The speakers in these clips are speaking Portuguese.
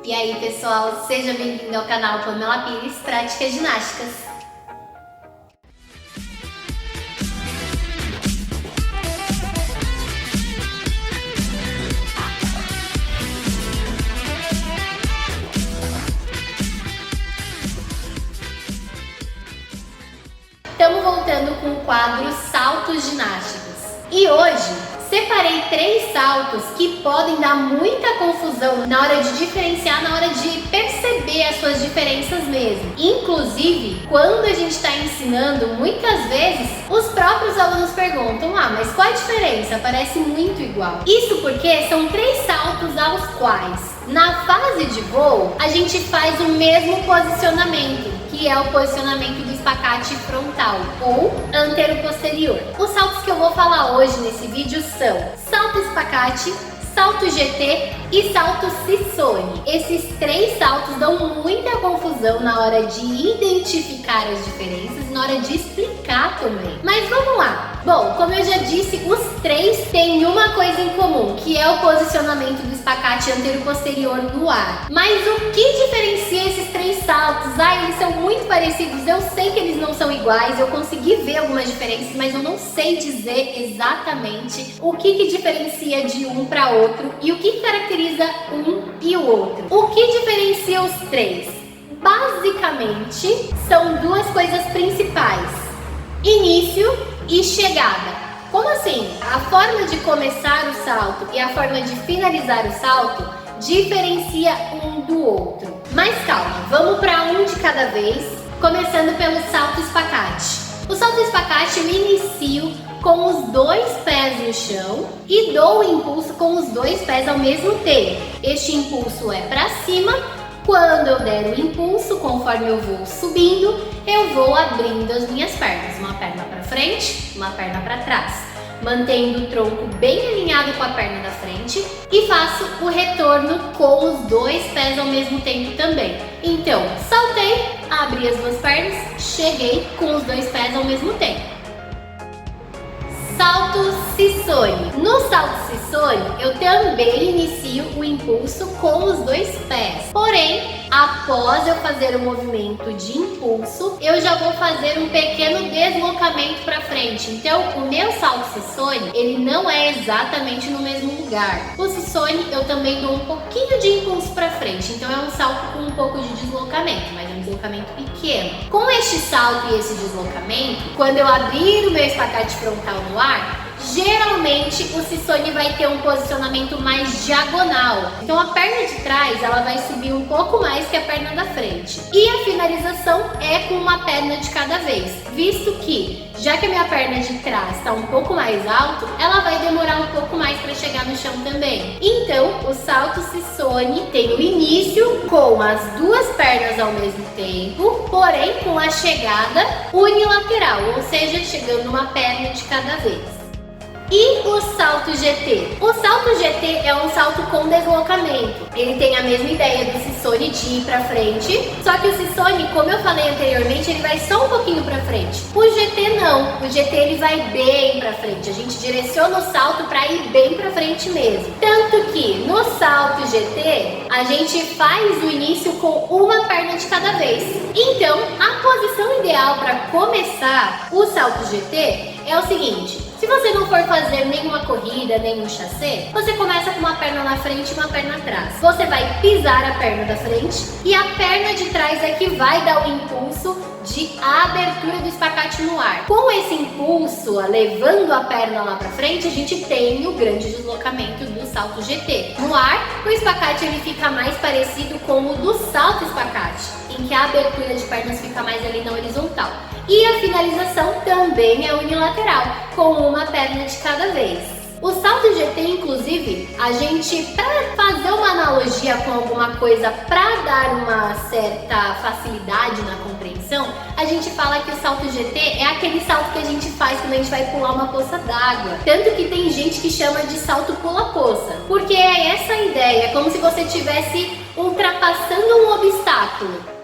E aí, pessoal, seja bem-vindo ao canal Pamela Pires Práticas Ginásticas. Estamos voltando com o quadro Saltos Ginásticos. E hoje separei 3 saltos que podem dar muita confusão na hora de diferenciar, na hora de perceber as suas diferenças mesmo. Inclusive, quando a gente está ensinando, muitas vezes os próprios alunos perguntam: mas qual a diferença? Parece muito igual. Isso porque são 3 saltos aos quais, na fase de voo, a gente faz o mesmo posicionamento, que é o posicionamento do espacate frontal ou antero-posterior. Os saltos que eu vou falar hoje nesse vídeo são salto espacate, salto GT e salto Sissone. Esses 3 saltos dão muita confusão na hora de identificar as diferenças e na hora de explicar também. Mas vamos lá! Bom, como eu já disse, os 3 têm uma coisa em comum, que é o posicionamento do espacate antero-posterior no ar. Mas o que diferencia esses 3 saltos? Eles são muito parecidos, eu sei que eles não são iguais, eu consegui ver algumas diferenças, mas eu não sei dizer exatamente o que diferencia de um para outro e o que caracteriza um e o outro. O que diferencia os 3? Basicamente, são 2 coisas principais: início e chegada. Como assim? A forma de começar o salto e a forma de finalizar o salto diferencia um do outro. Mas calma, vamos para um de cada vez, começando pelo salto espacate. O salto espacate eu inicio com os 2 pés no chão e dou o impulso com os 2 pés ao mesmo tempo. Este impulso é para cima. Quando eu der o impulso, conforme eu vou subindo, eu vou abrindo as minhas pernas. Uma perna para frente, uma perna para trás, mantendo o tronco bem alinhado com a perna da frente e faço o retorno com os 2 pés ao mesmo tempo também. Então, saltei, abri as 2 pernas, cheguei com os 2 pés ao mesmo tempo. Salto Sissone. No salto Sissone, eu também inicio o impulso com os 2 pés. Porém, após eu fazer o movimento de impulso, eu já vou fazer um pequeno deslocamento para frente. Então, o meu salto Sissone, ele não é exatamente no mesmo lugar. O Sissone, eu também dou um pouquinho de impulso para frente. Então, é um salto com um pouco de deslocamento, mas é um deslocamento pequeno. Com este salto e esse deslocamento, quando eu abrir o meu espacate frontal no ar, geralmente o Sissone vai ter um posicionamento mais diagonal. Então a perna de trás ela vai subir um pouco mais que a perna da frente. E a finalização é com uma perna de cada vez, visto que, já que a minha perna de trás está um pouco mais alto, ela vai demorar um pouco mais para chegar no chão também. Então o salto Sissone tem o início com as 2 pernas ao mesmo tempo, porém com a chegada unilateral, ou seja, chegando uma perna de cada vez. E o salto GT? O salto GT é um salto com deslocamento. Ele tem a mesma ideia do Sissone de ir para frente, só que o Sissone, como eu falei anteriormente, ele vai só um pouquinho para frente. O GT não. O GT ele vai bem para frente. A gente direciona o salto para ir bem para frente mesmo. Tanto que no salto GT a gente faz o início com uma perna de cada vez. Então, a posição ideal para começar o salto GT é o seguinte: se você não for fazer nenhuma corrida, nenhum chassé, você começa com uma perna na frente e uma perna atrás. Você vai pisar a perna da frente e a perna de trás é que vai dar o impulso de abertura do espacate no ar. Com esse impulso, levando a perna lá para frente, a gente tem o grande deslocamento do salto GT. No ar, o espacate ele fica mais parecido com o do salto espacate, em que a abertura de pernas fica mais ali na horizontal. E a finalização também é unilateral, com uma perna de cada vez. O salto GT, inclusive, a gente, para fazer uma analogia com alguma coisa, para dar uma certa facilidade na compreensão, a gente fala que o salto GT é aquele salto que a gente faz quando a gente vai pular uma poça d'água. Tanto que tem gente que chama de salto pula-poça, porque é essa a ideia, é como se você estivesse ultrapassando um obstáculo.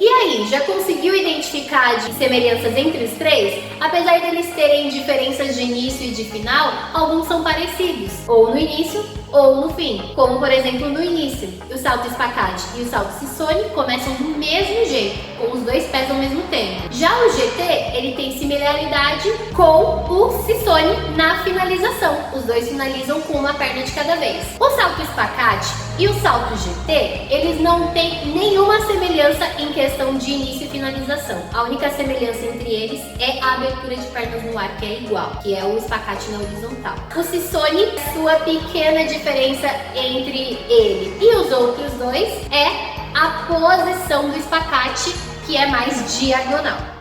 E aí, já conseguiu identificar as semelhanças entre os 3? Apesar deles terem diferenças de início e de final, alguns são parecidos, ou no início ou no fim, como por exemplo no início. O salto espacate e o salto Sissone começam do mesmo jeito, com os dois pés ao mesmo tempo. Já o GT, ele tem similaridade com o Sissone na finalização. Os dois finalizam com uma perna de cada vez. O salto espacate e o salto GT, eles não têm nenhuma semelhança em questão de início e finalização. A única semelhança entre eles é a abertura de pernas no ar, que é igual, que é o espacate na horizontal. O Sissone, sua pequena diferença entre ele e os outros dois é a posição do espacate, que é mais diagonal.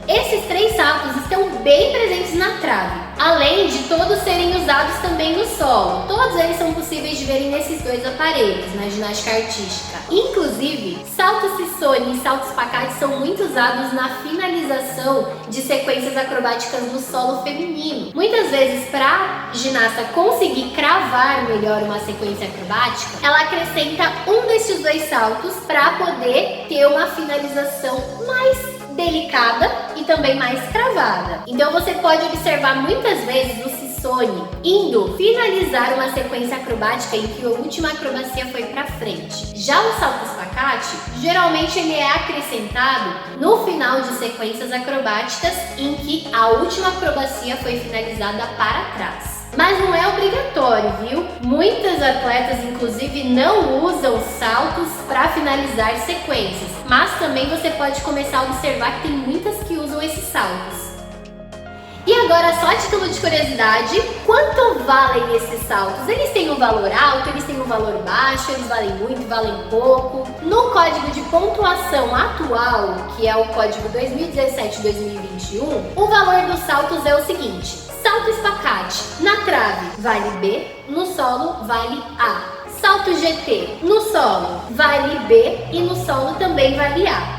Esses três saltos estão bem presentes na trave, além de todos serem usados também no solo. Todos eles são possíveis de verem nesses dois aparelhos, na ginástica artística. Inclusive, salto Sissone e salto espacate são muito usados na finalização de sequências acrobáticas no solo feminino. Muitas vezes, para a ginasta conseguir cravar melhor uma sequência acrobática, ela acrescenta um desses dois saltos para poder ter uma finalização mais delicada e também mais cravada. Então você pode observar muitas vezes o Sissone indo finalizar uma sequência acrobática em que a última acrobacia foi para frente. Já o salto espacate, geralmente ele é acrescentado no final de sequências acrobáticas em que a última acrobacia foi finalizada para trás. Mas não é obrigatório, viu? Muitas atletas, inclusive, não usam saltos para finalizar sequências. Mas também você pode começar a observar que tem muitas que usam esses saltos. E agora, só a título de curiosidade, quanto valem esses saltos? Eles têm um valor alto, eles têm um valor baixo, eles valem muito, valem pouco? No código de pontuação atual, que é o código 2017-2021, o valor dos saltos é o seguinte: salto espacate, na trave vale B, no solo vale A. Salto GT, no solo vale B e no solo também vale A.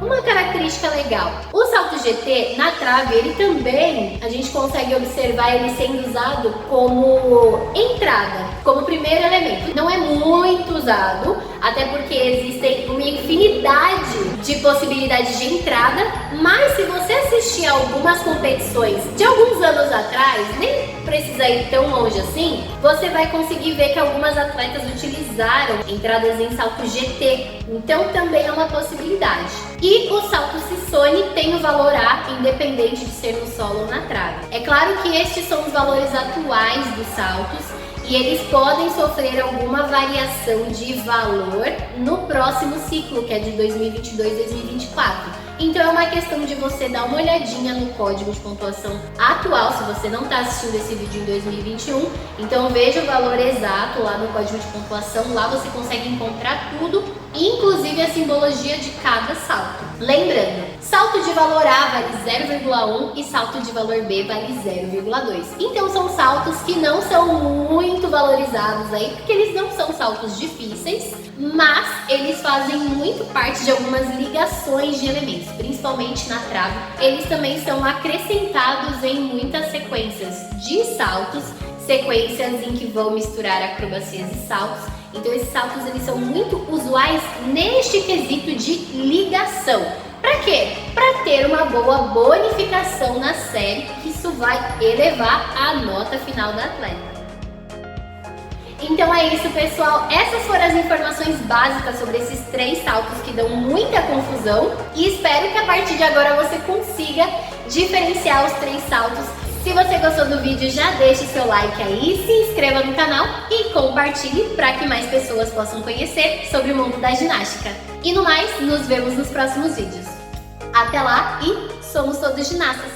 Uma característica legal, o salto GT na trave, ele também, a gente consegue observar ele sendo usado como entrada, como primeiro elemento. Não é muito usado, até porque existem uma infinidade de possibilidades de entrada, mas se você assistir a algumas competições de alguns anos atrás, nem precisa ir tão longe assim, você vai conseguir ver que algumas atletas utilizaram entradas em salto GT, então também é uma possibilidade. E o salto Sissone tem o valor A, independente de ser no solo ou na trave. É claro que estes são os valores atuais dos saltos e eles podem sofrer alguma variação de valor no próximo ciclo, que é de 2022-2024. Então é uma questão de você dar uma olhadinha no código de pontuação atual, se você não está assistindo esse vídeo em 2021, então veja o valor exato lá no código de pontuação, lá você consegue encontrar tudo, inclusive a simbologia de cada salto. Lembrando, salto de valor A vale 0,1 e salto de valor B vale 0,2. Então são saltos que não são muito valorizados aí, porque eles não são saltos difíceis, mas eles fazem muito parte de algumas ligações de elementos, principalmente na trave. Eles também são acrescentados em muitas sequências de saltos, sequências em que vão misturar acrobacias e saltos. Então esses saltos eles são muito usuais neste quesito de ligação. Para quê? Para ter uma boa bonificação na série, que isso vai elevar a nota final da atleta. Então é isso, pessoal. Essas foram as informações básicas sobre esses três saltos que dão muita confusão e espero que a partir de agora você consiga diferenciar os três saltos. Se você gostou do vídeo, já deixe seu like aí, se inscreva no canal e compartilhe para que mais pessoas possam conhecer sobre o mundo da ginástica. E no mais, nos vemos nos próximos vídeos. Até lá e somos todos ginastas!